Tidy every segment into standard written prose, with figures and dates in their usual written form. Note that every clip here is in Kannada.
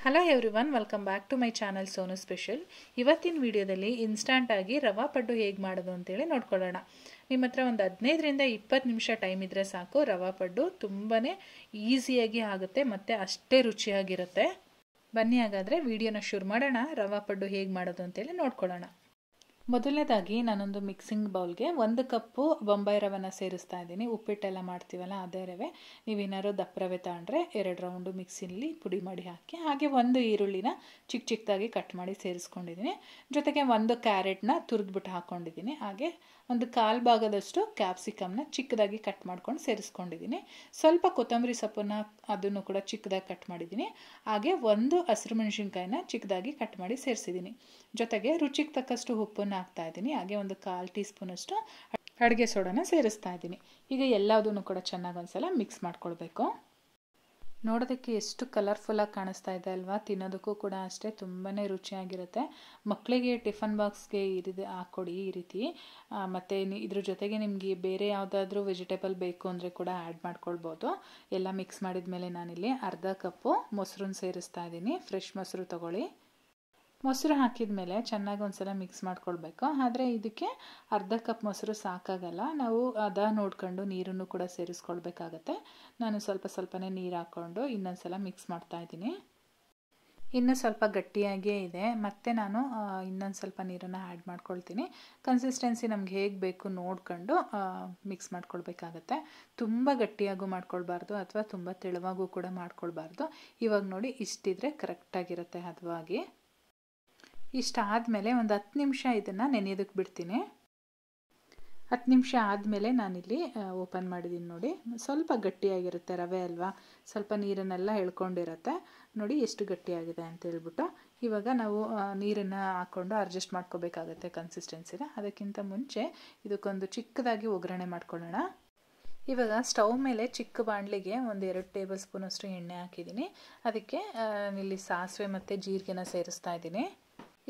Hello everyone, welcome back to my channel Sonu special. ಇವತ್ತಿನ ವಿಡಿಯೋದಲ್ಲಿ ಇನ್ಸ್ಟಂಟ್ ಆಗಿ ರವಾ ಪಡ್ಡು ಹೇಗೆ ಮಾಡೋದು ಅಂತೇಳಿ ನೋಡ್ಕೊಳ್ಳೋಣ. ನಿಮ್ಮ ಹತ್ರ ಒಂದು 15ರಿಂದ 20 ನಿಮಿಷ ಟೈಮ್ ಇದ್ದರೆ ಸಾಕು. ರವಾ ಪಡ್ಡು ತುಂಬಾ ಈಸಿಯಾಗಿ ಆಗುತ್ತೆ ಮತ್ತು ಅಷ್ಟೇ ರುಚಿಯಾಗಿರುತ್ತೆ. ಬನ್ನಿ ಹಾಗಾದರೆ ವಿಡಿಯೋನ ಶುರು ಮಾಡೋಣ. ರವಾ ಪಡ್ಡು ಹೇಗೆ ಮಾಡೋದು ಅಂತೇಳಿ ನೋಡ್ಕೊಳ್ಳೋಣ. ಮೊದಲನೇದಾಗಿ ನಾನೊಂದು ಮಿಕ್ಸಿಂಗ್ ಬೌಲ್ಗೆ 1 ಕಪ್ಪು ಬೊಂಬೈ ರವೆನ ಸೇರಿಸ್ತಾ ಇದ್ದೀನಿ. ಉಪ್ಪಿಟ್ಟೆಲ್ಲ ಮಾಡ್ತೀವಲ್ಲ ಅದೇ ರವೆ. ನೀವೇನಾದ್ರು ದಪ್ಪ ರವೆ ತಗೊಂಡ್ರೆ 2 ರೌಂಡು ಮಿಕ್ಸಿಲಿ ಪುಡಿ ಮಾಡಿ ಹಾಕಿ, ಹಾಗೆ 1 ಈರುಳ್ಳಿನ ಚಿಕ್ಕ ಚಿಕ್ಕದಾಗಿ ಕಟ್ ಮಾಡಿ ಸೇರಿಸ್ಕೊಂಡಿದ್ದೀನಿ. ಜೊತೆಗೆ 1 ಕ್ಯಾರೆಟ್ನ ತುರಿದ್ಬಿಟ್ಟು ಹಾಕ್ಕೊಂಡಿದ್ದೀನಿ. ಹಾಗೆ 1/4 ಭಾಗದಷ್ಟು ಕ್ಯಾಪ್ಸಿಕಮ್ನ ಚಿಕ್ಕದಾಗಿ ಕಟ್ ಮಾಡ್ಕೊಂಡು ಸೇರಿಸ್ಕೊಂಡಿದ್ದೀನಿ. ಸ್ವಲ್ಪ ಕೊತ್ತಂಬರಿ ಸೊಪ್ಪನ್ನು ಅದನ್ನು ಕೂಡ ಚಿಕ್ಕದಾಗಿ ಕಟ್ ಮಾಡಿದ್ದೀನಿ. ಹಾಗೆ 1 ಹಸಿರು ಮೆಣಸಿನ್ಕಾಯಿನ ಚಿಕ್ಕದಾಗಿ ಕಟ್ ಮಾಡಿ ಸೇರಿಸಿದ್ದೀನಿ. ಜೊತೆಗೆ ರುಚಿಗೆ ತಕ್ಕಷ್ಟು ಉಪ್ಪನ್ನು ಹಾಕ್ತಾ ಇದ್ದೀನಿ. ಹಾಗೆ 1/4 ಟೀ ಸ್ಪೂನಷ್ಟು ಅಡುಗೆ ಸೋಡಾನ ಸೇರಿಸ್ತಾ ಇದ್ದೀನಿ. ಈಗ ಎಲ್ಲದನ್ನು ಕೂಡ ಚೆನ್ನಾಗಿ ಒಂದ್ಸಲ ಮಿಕ್ಸ್ ಮಾಡ್ಕೊಳ್ಬೇಕು. ನೋಡೋದಕ್ಕೆ ಎಷ್ಟು ಕಲರ್ಫುಲ್ಲಾಗಿ ಕಾಣಿಸ್ತಾ ಇದೆ ಅಲ್ವಾ? ತಿನ್ನೋದಕ್ಕೂ ಕೂಡ ಅಷ್ಟೇ ತುಂಬಾ ರುಚಿಯಾಗಿರುತ್ತೆ. ಮಕ್ಕಳಿಗೆ ಟಿಫನ್ ಬಾಕ್ಸ್ಗೆ ಹಾಕ್ಕೊಡಿ ಈ ರೀತಿ. ಮತ್ತು ಇದ್ರ ಜೊತೆಗೆ ನಿಮಗೆ ಬೇರೆ ಯಾವುದಾದ್ರೂ ವೆಜಿಟೇಬಲ್ ಬೇಕು ಅಂದರೆ ಕೂಡ ಆ್ಯಡ್ ಮಾಡ್ಕೊಳ್ಬೋದು. ಎಲ್ಲ ಮಿಕ್ಸ್ ಮಾಡಿದ ಮೇಲೆ ನಾನಿಲ್ಲಿ 1/2 ಕಪ್ಪು ಮೊಸರನ್ನ ಸೇರಿಸ್ತಾ ಇದ್ದೀನಿ. ಫ್ರೆಶ್ ಮೊಸರು ತೊಗೊಳ್ಳಿ. ಮೊಸರು ಹಾಕಿದ ಮೇಲೆ ಚೆನ್ನಾಗಿ ಒಂದ್ಸಲ ಮಿಕ್ಸ್ ಮಾಡ್ಕೊಳ್ಬೇಕು. ಆದರೆ ಇದಕ್ಕೆ 1/2 ಕಪ್ ಮೊಸರು ಸಾಕಾಗಲ್ಲ. ನಾವು ನೋಡ್ಕೊಂಡು ನೀರನ್ನು ಕೂಡ ಸೇರಿಸ್ಕೊಳ್ಬೇಕಾಗತ್ತೆ. ನಾನು ಸ್ವಲ್ಪನೇ ನೀರು ಹಾಕ್ಕೊಂಡು ಇನ್ನೊಂದ್ಸಲ ಮಿಕ್ಸ್ ಮಾಡ್ತಾ ಇದ್ದೀನಿ. ಇನ್ನೂ ಸ್ವಲ್ಪ ಗಟ್ಟಿಯಾಗಿಯೇ ಇದೆ. ಮತ್ತು ನಾನು ಇನ್ನೊಂದು ಸ್ವಲ್ಪ ನೀರನ್ನು ಆ್ಯಡ್ ಮಾಡ್ಕೊಳ್ತೀನಿ. ಕನ್ಸಿಸ್ಟೆನ್ಸಿ ನಮ್ಗೆ ಹೇಗೆ ಬೇಕು ನೋಡ್ಕೊಂಡು ಮಿಕ್ಸ್ ಮಾಡ್ಕೊಳ್ಬೇಕಾಗತ್ತೆ. ತುಂಬ ಗಟ್ಟಿಯಾಗೂ ಮಾಡ್ಕೊಳ್ಬಾರ್ದು ಅಥವಾ ತುಂಬ ತೆಳುವಾಗೂ ಕೂಡ ಮಾಡ್ಕೊಳ್ಬಾರ್ದು. ಇವಾಗ ನೋಡಿ, ಇಷ್ಟಿದ್ರೆ ಕರೆಕ್ಟಾಗಿರುತ್ತೆ ಹದವಾಗಿ. ಇಷ್ಟಾದಮೇಲೆ ಒಂದು 10 ನಿಮಿಷ ಇದನ್ನು ನೆನೆಯೋದಕ್ಕೆ ಬಿಡ್ತೀನಿ. 10 ನಿಮಿಷ ಆದಮೇಲೆ ನಾನಿಲ್ಲಿ ಓಪನ್ ಮಾಡಿದ್ದೀನಿ. ನೋಡಿ, ಸ್ವಲ್ಪ ಗಟ್ಟಿಯಾಗಿರುತ್ತೆ, ರವೆ ಅಲ್ವಾ, ಸ್ವಲ್ಪ ನೀರನ್ನೆಲ್ಲ ಎಳ್ಕೊಂಡಿರುತ್ತೆ. ನೋಡಿ ಎಷ್ಟು ಗಟ್ಟಿಯಾಗಿದೆ ಅಂತ ಹೇಳ್ಬಿಟ್ಟು. ಇವಾಗ ನಾವು ನೀರನ್ನು ಹಾಕ್ಕೊಂಡು ಅಡ್ಜಸ್ಟ್ ಮಾಡ್ಕೋಬೇಕಾಗತ್ತೆ ಕನ್ಸಿಸ್ಟೆನ್ಸಿನ. ಅದಕ್ಕಿಂತ ಮುಂಚೆ ಇದಕ್ಕೊಂದು ಚಿಕ್ಕದಾಗಿ ಒಗ್ಗರಣೆ ಮಾಡ್ಕೊಳ್ಳೋಣ. ಇವಾಗ ಸ್ಟವ್ ಮೇಲೆ ಚಿಕ್ಕ ಬಾಣಲಿಗೆ 1-2 ಟೇಬಲ್ ಸ್ಪೂನಷ್ಟು ಎಣ್ಣೆ ಹಾಕಿದ್ದೀನಿ. ಅದಕ್ಕೆ ಇಲ್ಲಿ ಸಾಸಿವೆ ಮತ್ತು ಜೀರಿಗೆನ ಸೇರಿಸ್ತಾ ಇದ್ದೀನಿ.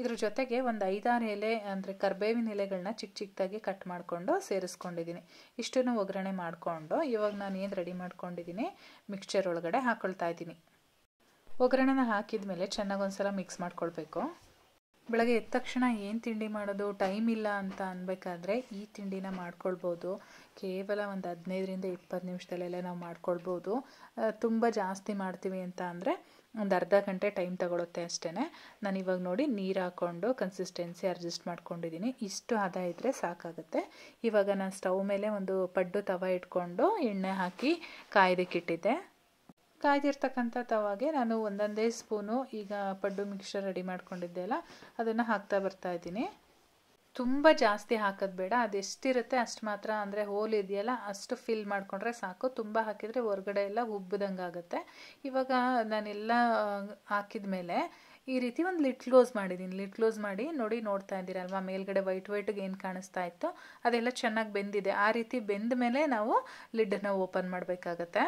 ಇದ್ರ ಜೊತೆಗೆ ಒಂದು 5-6 ಎಲೆ ಅಂದರೆ ಕರ್ಬೇವಿನ ಎಲೆಗಳನ್ನ ಚಿಕ್ಕ ಚಿಕ್ಕದಾಗಿ ಕಟ್ ಮಾಡಿಕೊಂಡು ಸೇರಿಸ್ಕೊಂಡಿದ್ದೀನಿ. ಇಷ್ಟನ್ನು ಒಗ್ಗರಣೆ ಮಾಡಿಕೊಂಡು ಇವಾಗ ನಾನು ಏನು ರೆಡಿ ಮಾಡ್ಕೊಂಡಿದ್ದೀನಿ ಮಿಕ್ಸ್ಚರ್ ಒಳಗಡೆ ಹಾಕ್ಕೊಳ್ತಾ ಇದ್ದೀನಿ. ಒಗ್ಗರಣೆನ ಹಾಕಿದ ಮೇಲೆ ಚೆನ್ನಾಗಿ ಒಂದ್ಸಲ ಮಿಕ್ಸ್ ಮಾಡ್ಕೊಳ್ಬೇಕು. ಬೆಳಗ್ಗೆ ಎದ್ದ ತಕ್ಷಣ ಏನು ತಿಂಡಿ ಮಾಡೋದು, ಟೈಮ್ ಇಲ್ಲ ಅಂತ ಅನ್ಬೇಕಾದ್ರೆ ಈ ತಿಂಡಿನ ಮಾಡ್ಕೊಳ್ಬೋದು. ಕೇವಲ ಒಂದು 15ರಿಂದ 20 ನಿಮಿಷದಲ್ಲೆಲ್ಲ ನಾವು ಮಾಡ್ಕೊಳ್ಬೋದು. ತುಂಬ ಜಾಸ್ತಿ ಮಾಡ್ತೀವಿ ಅಂತ ಅಂದರೆ ಒಂದು ಅರ್ಧ ಗಂಟೆ ಟೈಮ್ ತಗೊಳುತ್ತೆ ಅಷ್ಟೇ. ನಾನು ಇವಾಗ ನೋಡಿ ನೀರು ಹಾಕ್ಕೊಂಡು ಕನ್ಸಿಸ್ಟೆನ್ಸಿ ಅಡ್ಜಸ್ಟ್ ಮಾಡ್ಕೊಂಡಿದ್ದೀನಿ. ಇಷ್ಟು ಹದ ಇದ್ದರೆ ಸಾಕಾಗುತ್ತೆ. ಇವಾಗ ನಾನು ಸ್ಟವ್ ಮೇಲೆ ಒಂದು ಪಡ್ಡು ತವ ಇಟ್ಕೊಂಡು ಎಣ್ಣೆ ಹಾಕಿ ಕಾಯ್ದಕ್ಕಿಟ್ಟಿದ್ದೆ. ಕಾಯ್ದಿರ್ತಕ್ಕಂಥ ತವಾಗೆ ನಾನು ಒಂದೊಂದೇ ಸ್ಪೂನು ಈಗ ಪಡ್ಡು ಮಿಕ್ಸ್ಚರ್ ರೆಡಿ ಮಾಡ್ಕೊಂಡಿದ್ದೆ ಅಲ್ಲ, ಅದನ್ನು ಹಾಕ್ತಾ ಬರ್ತಾ ಇದ್ದೀನಿ. ತುಂಬ ಜಾಸ್ತಿ ಹಾಕೋದು ಬೇಡ, ಅದೆಷ್ಟಿರುತ್ತೆ ಅಷ್ಟು ಮಾತ್ರ, ಅಂದರೆ ಹೋಲ್ ಇದೆಯಲ್ಲ ಅಷ್ಟು ಫಿಲ್ ಮಾಡಿಕೊಂಡ್ರೆ ಸಾಕು. ತುಂಬ ಹಾಕಿದರೆ ಹೊರಗಡೆ ಎಲ್ಲ ಉಬ್ಬದಂಗೆ ಆಗುತ್ತೆ. ಇವಾಗ ನಾನೆಲ್ಲ ಹಾಕಿದ ಮೇಲೆ ಈ ರೀತಿ ಒಂದು ಲಿಡ್ ಕ್ಲೋಸ್ ಮಾಡಿದ್ದೀನಿ. ಲಿಡ್ ಕ್ಲೋಸ್ ಮಾಡಿ ನೋಡ್ತಾ ಇದ್ದೀರಲ್ವಾ, ಮೇಲ್ಗಡೆ ವೈಟ್ಗೆ ಏನು ಕಾಣಿಸ್ತಾ ಇತ್ತು ಅದೆಲ್ಲ ಚೆನ್ನಾಗಿ ಬೆಂದಿದೆ. ಆ ರೀತಿ ಬೆಂದ ಮೇಲೆ ನಾವು ಲಿಡ್ಡನ್ನು ಓಪನ್ ಮಾಡಬೇಕಾಗತ್ತೆ.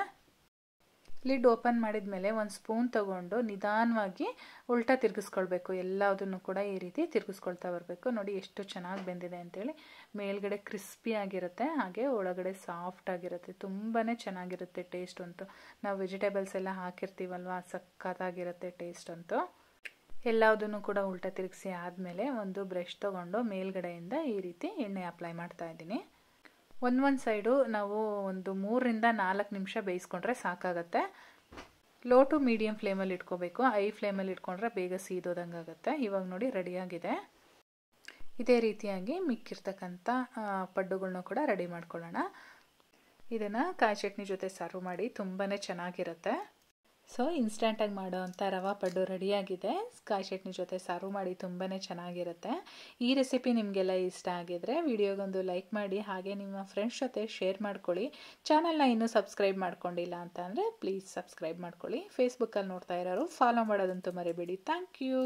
ಲಿಡ್ ಓಪನ್ ಮಾಡಿದ ಮೇಲೆ 1 ಸ್ಪೂನ್ ತೊಗೊಂಡು ನಿಧಾನವಾಗಿ ಉಲ್ಟಾ ತಿರುಗಿಸ್ಕೊಳ್ಬೇಕು. ಎಲ್ಲದನ್ನು ಕೂಡ ಈ ರೀತಿ ತಿರುಗಿಸ್ಕೊಳ್ತಾ ಬರಬೇಕು. ನೋಡಿ ಎಷ್ಟು ಚೆನ್ನಾಗಿ ಬೆಂದಿದೆ ಅಂತೇಳಿ. ಮೇಲ್ಗಡೆ ಕ್ರಿಸ್ಪಿ ಆಗಿರುತ್ತೆ, ಹಾಗೆ ಒಳಗಡೆ ಸಾಫ್ಟ್ ಆಗಿರುತ್ತೆ. ತುಂಬಾ ಚೆನ್ನಾಗಿರುತ್ತೆ ಟೇಸ್ಟ್ ಅಂತೂ. ನಾವು ವೆಜಿಟೇಬಲ್ಸ್ ಎಲ್ಲ ಹಾಕಿರ್ತೀವಲ್ವ, ಸಕ್ಕತ್ತಾಗಿರುತ್ತೆ ಟೇಸ್ಟ್ ಅಂತೂ. ಎಲ್ಲದನ್ನು ಕೂಡ ಉಲ್ಟಾ ತಿರುಗಿಸಿ ಆದಮೇಲೆ ಒಂದು ಬ್ರಷ್ ತೊಗೊಂಡು ಮೇಲ್ಗಡೆಯಿಂದ ಈ ರೀತಿ ಎಣ್ಣೆ ಅಪ್ಲೈ ಮಾಡ್ತಾ ಇದ್ದೀನಿ. ಒಂದು ಸೈಡು ನಾವು ಒಂದು 3ರಿಂದ 4 ನಿಮಿಷ ಬೇಯಿಸ್ಕೊಂಡ್ರೆ ಸಾಕಾಗತ್ತೆ. ಲೋ ಟು ಮೀಡಿಯಮ್ ಫ್ಲೇಮಲ್ಲಿ ಇಟ್ಕೋಬೇಕು. ಹೈ ಫ್ಲೇಮಲ್ಲಿ ಇಟ್ಕೊಂಡ್ರೆ ಬೇಗ ಸೀದೋದಂಗೆ ಆಗುತ್ತೆ. ಇವಾಗ ನೋಡಿ ರೆಡಿಯಾಗಿದೆ. ಇದೇ ರೀತಿಯಾಗಿ ಮಿಕ್ಕಿರ್ತಕ್ಕಂಥ ಪಡ್ಡುಗಳನ್ನ ಕೂಡ ರೆಡಿ ಮಾಡ್ಕೊಳ್ಳೋಣ. ಇದನ್ನು ಕಾಯಿ ಚಟ್ನಿ ಜೊತೆ ಸರ್ವ್ ಮಾಡಿ ತುಂಬಾ ಚೆನ್ನಾಗಿರುತ್ತೆ. ಸೊ ಇನ್ಸ್ಟಂಟಾಗಿ ಮಾಡೋವಂಥ ರವಾ ಪಡ್ಡು ರೆಡಿಯಾಗಿದೆ. ಕಾಯಿ ಚಟ್ನಿ ಜೊತೆ ಸರ್ವ್ ಮಾಡಿ ತುಂಬಾ ಚೆನ್ನಾಗಿರುತ್ತೆ. ಈ ರೆಸಿಪಿ ನಿಮಗೆಲ್ಲ ಇಷ್ಟ ಆಗಿದ್ರೆ ವಿಡಿಯೋಗೊಂದು ಲೈಕ್ ಮಾಡಿ, ಹಾಗೆ ನಿಮ್ಮ ಫ್ರೆಂಡ್ಸ್ ಜೊತೆ ಶೇರ್ ಮಾಡ್ಕೊಳ್ಳಿ. ಚಾನಲ್ನ ಇನ್ನೂ ಸಬ್ಸ್ಕ್ರೈಬ್ ಮಾಡ್ಕೊಂಡಿಲ್ಲ ಅಂತ ಅಂದರೆ ಪ್ಲೀಸ್ ಸಬ್ಸ್ಕ್ರೈಬ್ ಮಾಡ್ಕೊಳ್ಳಿ. ಫೇಸ್ಬುಕ್ಕಲ್ಲಿ ನೋಡ್ತಾ ಇರೋರು ಫಾಲೋ ಮಾಡೋದಂತೂ ಮರಿಬೇಡಿ. Thank you.